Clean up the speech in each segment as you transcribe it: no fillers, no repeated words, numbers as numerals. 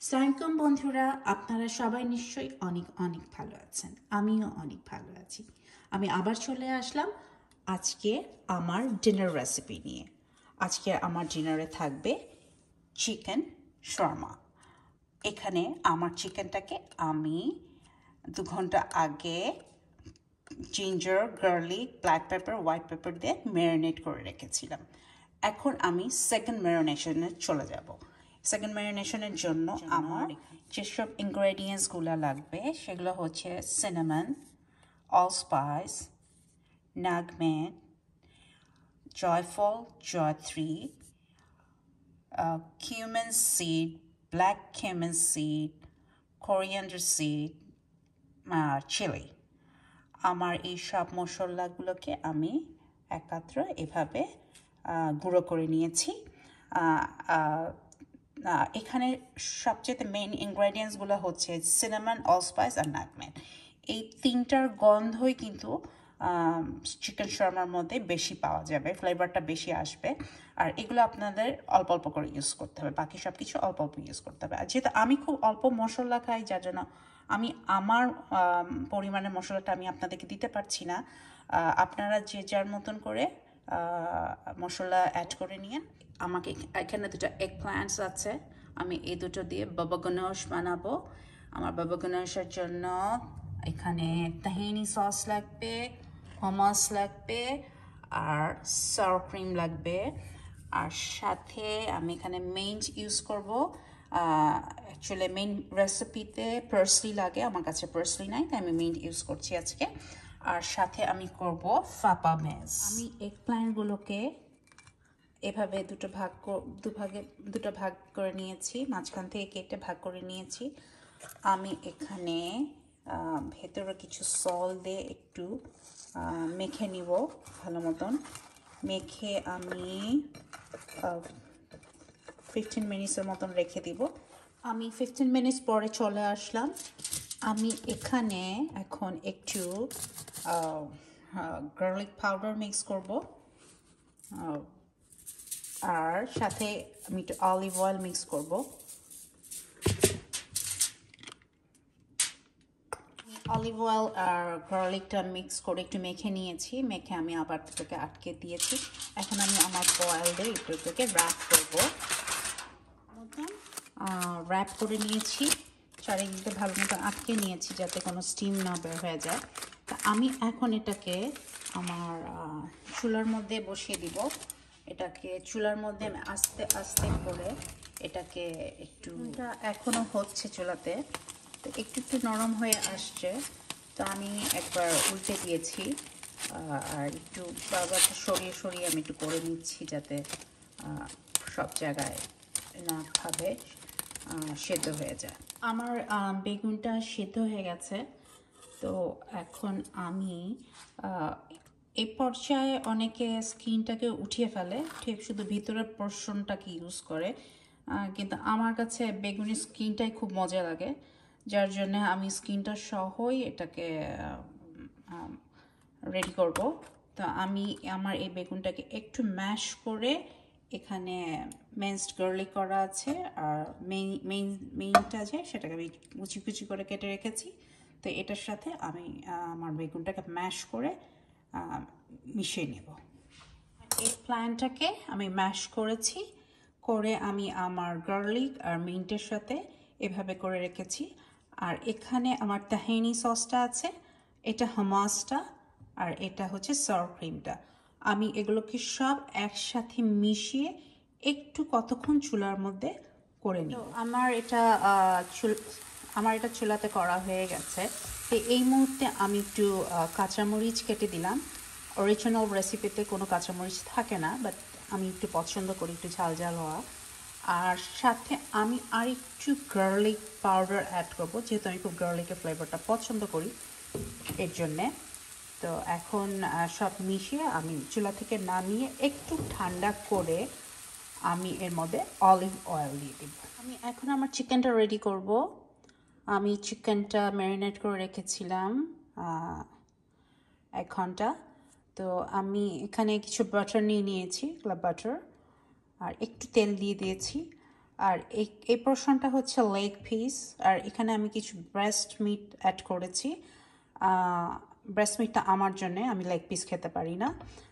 সালামালাইকুম বন্ধুরা, আপনারা সবাই নিশ্চয়ই অনেক অনেক ভালো আছেন। আমিও অনেক ভালো আছি। আমি আবার চলে আসলাম আজকে আমার ডিনার রেসিপি নিয়ে। আজকে আমার ডিনারে থাকবে চিকেন শর্মা। এখানে আমার চিকেনটাকে আমি 2 ঘন্টা আগে ginger, garlic, black pepper, white paper দিয়ে ম্যারিনেট করে রেখেছিলাম। এখন আমি সেকেন্ড ম্যারিনেশনে চলে যাব। সেকেন্ড ম্যারিনেশনের জন্য আমার যেসব ইনগ্রেডিয়েন্টসগুলো লাগবে সেগুলো হচ্ছে সিনামন, অলস্পাইস, নাগমেট, জয়ফল, জয়ত্রী, cumin seed, black cumin seed, coriander seed, chili. আমার এই সব মশলাগুলোকে আমি একত্র এভাবে গুঁড়ো করে নিয়েছি। এখানে সবচেয়ে মেইন ইনগ্রেডিয়েন্টসগুলো হচ্ছে সিনামন, অলস্পাইস আর নাটমেগ। এই তিনটার গন্ধই কিন্তু চিকেন শর্মার মধ্যে বেশি পাওয়া যাবে, ফ্লেভারটা বেশি আসবে। আর এগুলো আপনাদের অল্প অল্প করে ইউজ করতে হবে, বাকি সব কিছু অল্প অল্প ইউজ করতে হবে। আর যেহেতু আমি খুব অল্প মশলা খাই, যার জন্য আমি আমার পরিমাণের মশলাটা আমি আপনাদেরকে দিতে পারছি না। আপনারা যে যার মতন করে মশলা অ্যাড করে নিন। আমাকে এখানে দুটো এগ প্ল্যান্টস আছে, আমি এই দুটো দিয়ে বাবা গনোশ বানাবো। আমার বাবা গনোশের জন্য এখানে তাহিনি সস লাগবে, হমাস লাগবে আর সাওয়ার ক্রিম লাগবে। আর সাথে আমি এখানে মেইন ইউজ করব। অ্যাকচুয়ালি মেইন রেসিপিতে পার্সলি লাগে, আমার কাছে পার্সলি নাই, তাই আমি মেইন ইউজ করছি আজকে। আর সাথে আমি করব ফাপা মেজ। আমি এগ প্ল্যান্টগুলোকে এভাবে দুটো ভাগ করে নিয়েছি, মাঝখান থেকে কেটে ভাগ করে নিয়েছি। আমি এখানে ভেতরে কিছু সল্ট দিয়ে একটু মেখে নিব ভালো মতন। মেখে আমি 15 মিনিটসের মতন রেখে দিব। আমি 15 মিনিটস পরে চলে আসলাম। আমি এখানে এখন একটু গার্লিক পাউডার মিক্স করব, আর সাথে আমি একটু অলিভ অয়েল মিক্স করব। অলিভ অয়েল আর গার্লিকটা মিক্স করে একটু মেখে নিয়েছি, মেখে আমি আবার দুটোকে আটকে দিয়েছি। এখন আমি আমার ফয়েল দিয়ে দুটোকে র্যাপ করব। র্যাপ করে নিয়েছি, চারিদিকে ভালো মতো আটকে নিয়েছি যাতে কোনো স্টিম না বের হয়ে যায়। তা আমি এখন এটাকে আমার চুলার মধ্যে বসিয়ে দিব। এটাকে চুলার মধ্যে আস্তে আস্তে করে এটাকে একটু, এখনও হচ্ছে চুলাতে, তো একটু একটু নরম হয়ে আসছে। তো আমি একবার উল্টে দিয়েছি, আর একটু বারবারটা সরিয়ে সরিয়ে আমি একটু করে নিচ্ছি যাতে সব জায়গায় নাভাবে সেদ্ধ হয়ে যায়। আমার বেগুনটা সেদ্ধ হয়ে গেছে। তো এখন আমি এই পর্যায়ে অনেকে স্কিনটাকে উঠিয়ে ফেলে, ঠিক শুধু ভিতরের পোর্শনটাকে ইউজ করে, কিন্তু আমার কাছে বেগুনের স্কিনটাই খুব মজা লাগে, যার জন্য আমি স্কিনটা সহই এটাকে রেডি করব। তো আমি আমার এই বেগুনটাকে একটু ম্যাশ করে, এখানে মিন্সড গার্লিক করা আছে আর মেইনটা যে সেটাকে আমি কুচি কুচি করে কেটে রেখেছি। তো এটার সাথে আমি আমার বেগুনটাকে ম্যাশ করে মিশিয়ে নেব। এই প্ল্যানটাকে আমি ম্যাশ করেছি, করে আমি আমার গার্লিক আর মিন্টের সাথে এভাবে করে রেখেছি। আর এখানে আমার তাহিনি সসটা আছে, এটা হামাসটা, আর এটা হচ্ছে সাওয়ার ক্রিমটা। আমি এগুলোকে সব একসাথে মিশিয়ে একটু কতক্ষণ চুলার মধ্যে করে নিই। আমার এটা চুলাতে করা হয়ে গেছে। তো এই মুহূর্তে আমি একটু কাঁচামরিচ কেটে দিলাম। অরিজিনাল রেসিপিতে কোনো কাঁচামরিচ থাকে না, বাট আমি একটু পছন্দ করি একটু ঝাল ঝাল হওয়া। আর সাথে আমি আর একটু গার্লিক পাউডার অ্যাড করবো, যেহেতু আমি খুব গার্লিকের ফ্লেভারটা পছন্দ করি এর জন্যে। তো এখন সব মিশিয়ে আমি চুলা থেকে নামিয়ে একটু ঠান্ডা করে আমি এর মধ্যে অলিভ অয়েল দিয়ে দিব। আমি এখন আমার চিকেনটা রেডি করব। আমি চিকেনটা ম্যারিনেট করে রেখেছিলাম 1 ঘন্টা। তো আমি এখানে কিছু বাটার নিয়ে নিয়েছি, বাটার, আর একটু তেল দিয়ে দিয়েছি। আর এই পোর্শনটা হচ্ছে লেগ পিস, আর এখানে আমি কিছু ব্রেস্ট মিট অ্যাড করেছি। ব্রেস্ট মিটটা আমার জন্যে, আমি লেগ পিস খেতে পারি না।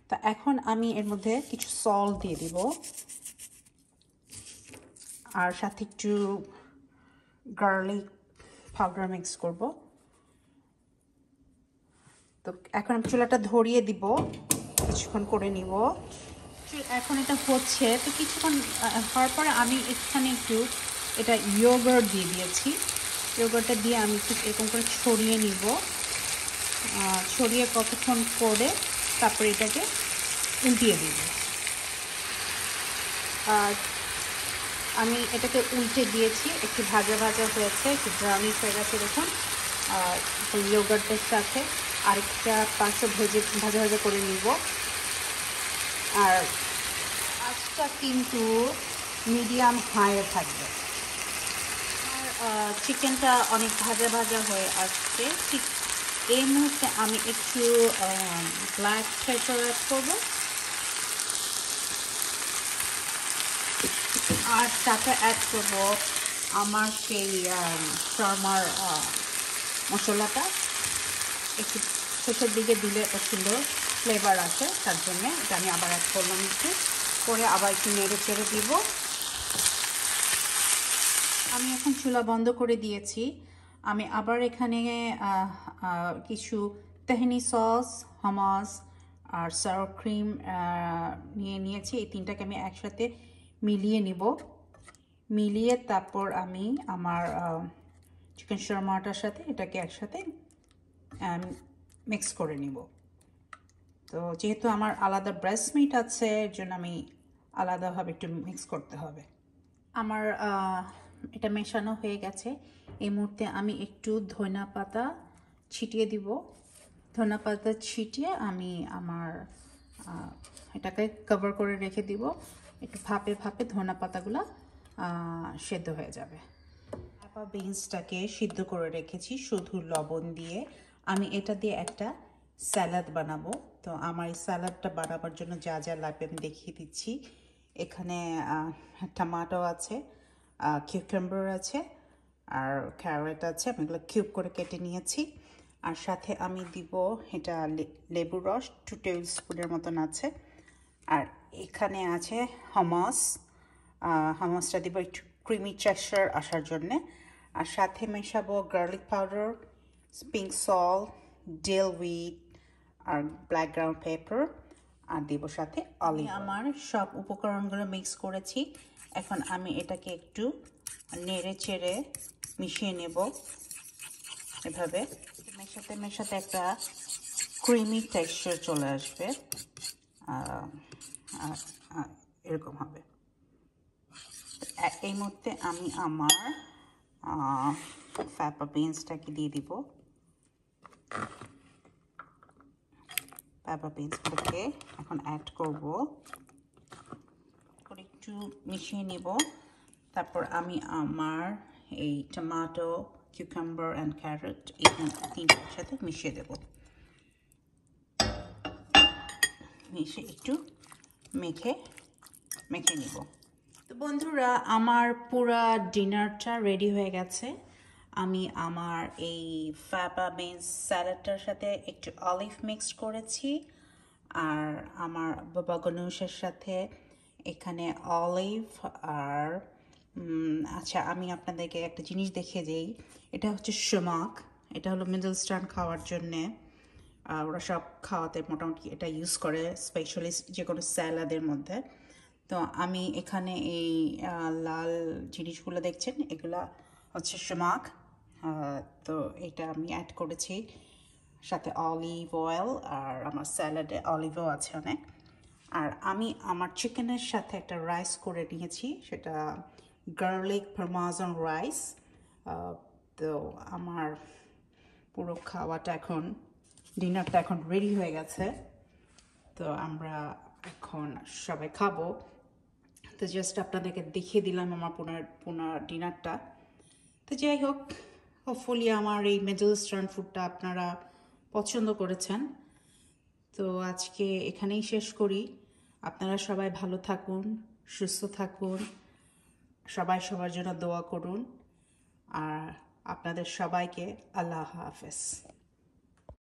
তা এখন আমি এর মধ্যে কিছু সল্ট দিয়ে দিব, আর সাথে একটু গার্লিক পাউডার মিক্স করব। তো এখন আমি চুলাটা ধরিয়ে দিব, কিছুক্ষণ করে নিব। এখন এটা হচ্ছে, তো কিছুক্ষণ হওয়ার পরে আমি এখানে একটু এটা ইয়োগার্ট দিয়ে দিয়েছি। ইয়োগার্টটা দিয়ে আমি ঠিক এরকম করে ছড়িয়ে নিব, ছড়িয়ে কতক্ষণ করে তারপরে এটাকে উল্টিয়ে দিব। আমি এটাকে উল্টে দিয়েছি, একটু ভাজা ভাজা হয়েছে, একটু ব্রাউনিশ হয়ে গেছে দেখুন। ইয়োগার্টের সাথে আরেকটা পাশে ভাজা ভাজা করে নিব। আর আঁচটা কিন্তু মিডিয়াম হাইয়ে থাকবে। আর চিকেনটা অনেক ভাজা ভাজা হয়ে আসছে। ঠিক এই মুহূর্তে আমি একটু ব্ল্যাক পেপার অ্যাড করবো, আর সাথে অ্যাড করবো আমার সেই শর্মার মশলাটা। একটু শেষের দিকে দিলে একটা সুন্দর ফ্লেভার আছে, তার জন্য এটা আমি আবার অ্যাড করলাম একটু করে, আবার একটু নেড়ে চেড়ে দিব। আমি এখন চুলা বন্ধ করে দিয়েছি। আমি আবার এখানে কিছু তেহনি সস, হামাস আর সাওয়ার ক্রিম নিয়েছি। এই তিনটাকে আমি একসাথে মিলিয়ে নিব। মিলিয়ে তারপর আমি আমার চিকেন শর্মাটার সাথে এটাকে একসাথে মিক্স করে নিব। তো যেহেতু আমার আলাদা ব্রেস্ট মিট আছে, এর জন্য আমি আলাদাভাবে একটু মিক্স করতে হবে। আমার এটা মেশানো হয়ে গেছে। এই মুহূর্তে আমি একটু ধনিয়া পাতা ছিটিয়ে দিব। ধনিয়া পাতা ছিটিয়ে আমি আমার এটাকে কভার করে রেখে দিব। একটু ভাপে ভাপে ধনিয়া পাতাগুলো সেদ্ধ হয়ে যাবে। ফাপা বিনসটাকে সিদ্ধ করে রেখেছি শুধু লবণ দিয়ে। আমি এটা দিয়ে একটা স্যালাড বানাবো। তো আমার এই স্যালাডটা বানাবার জন্য যা যা লাগবে আমি দেখিয়ে দিচ্ছি। এখানে টমেটো আছে, কিউকাম্বার আছে, আর ক্যারট আছে। আমি এগুলো কিউব করে কেটে নিয়েছি। আর সাথে আমি দিব এটা লেবুর রস 2 টেবিল স্পুনের মতন আছে। আর এখানে আছে হামাস। হামাসটা দিব একটু ক্রিমি টেক্সচার আসার জন্যে। আর সাথে মেশাবো garlic powder, pink salt, dill weed আর ব্ল্যাক গ্রাউন্ড পেপার, আর দিব সাথে অলিভ। আমার সব উপকরণগুলো মিক্স করেছি। এখন আমি এটাকে একটু নেড়ে চেড়ে মিশিয়ে নেব এভাবে। মেশাতে মেশাতে একটা ক্রিমি টেক্সচার চলে আসবে, এরকম হবে। এই মুহূর্তে আমি আমার ফাপা বিনসটাকে দিয়ে দিব। ফাপা বিনসটাকে এখন অ্যাড করব, করে একটু মিশিয়ে নিব। তারপর আমি আমার এই টমেটো, কিউকাম্বার অ্যান্ড ক্যারট এই তিনটার সাথে মিশিয়ে দেব। মিশিয়ে একটু মেখে নিব। তো বন্ধুরা, আমার পুরা ডিনারটা রেডি হয়ে গেছে। আমি আমার এই ফাপা বিনস স্যালাডটার সাথে একটু অলিভ মিক্সড করেছি, আর আমার বাবা গনুশের সাথে এখানে অলিভ আর আচ্ছা, আমি আপনাদেরকে একটা জিনিস দেখিয়ে দিই। এটা হচ্ছে শমাক। এটা হলো মিডল ইস্টার্ন খাওয়ার জন্যে। ওরা সব খাওয়াতে মোটামুটি এটা ইউজ করে, স্পেশালি যে কোনো স্যালাদের মধ্যে। তো আমি এখানে এই লাল জিনিসগুলো দেখছেন, এগুলা হচ্ছে শমাক। তো এটা আমি অ্যাড করেছি, সাথে অলিভ অয়েল, আর আমার স্যালাডে অলিভও আছে অনেক। আর আমি আমার চিকেনের সাথে একটা রাইস করে নিয়েছি, সেটা গার্লিক পারমেজান রাইস। তো আমার পুরো খাওয়াটা এখন, ডিনারটা এখন রেডি হয়ে গেছে। তো আমরা এখন সবাই খাবো। তো জাস্ট আপনাদেরকে দেখিয়ে দিলাম আমার পুনার ডিনারটা। তো যাই হোক, হোপফুলি আমার এই মিডল ইস্টার্ন ফুডটা আপনারা পছন্দ করেছেন। তো আজকে এখানেই শেষ করি। আপনারা সবাই ভালো থাকুন, সুস্থ থাকুন, সবাই সবার জন্য দোয়া করুন আর আপনাদের সবাইকে আল্লাহ হাফেজ।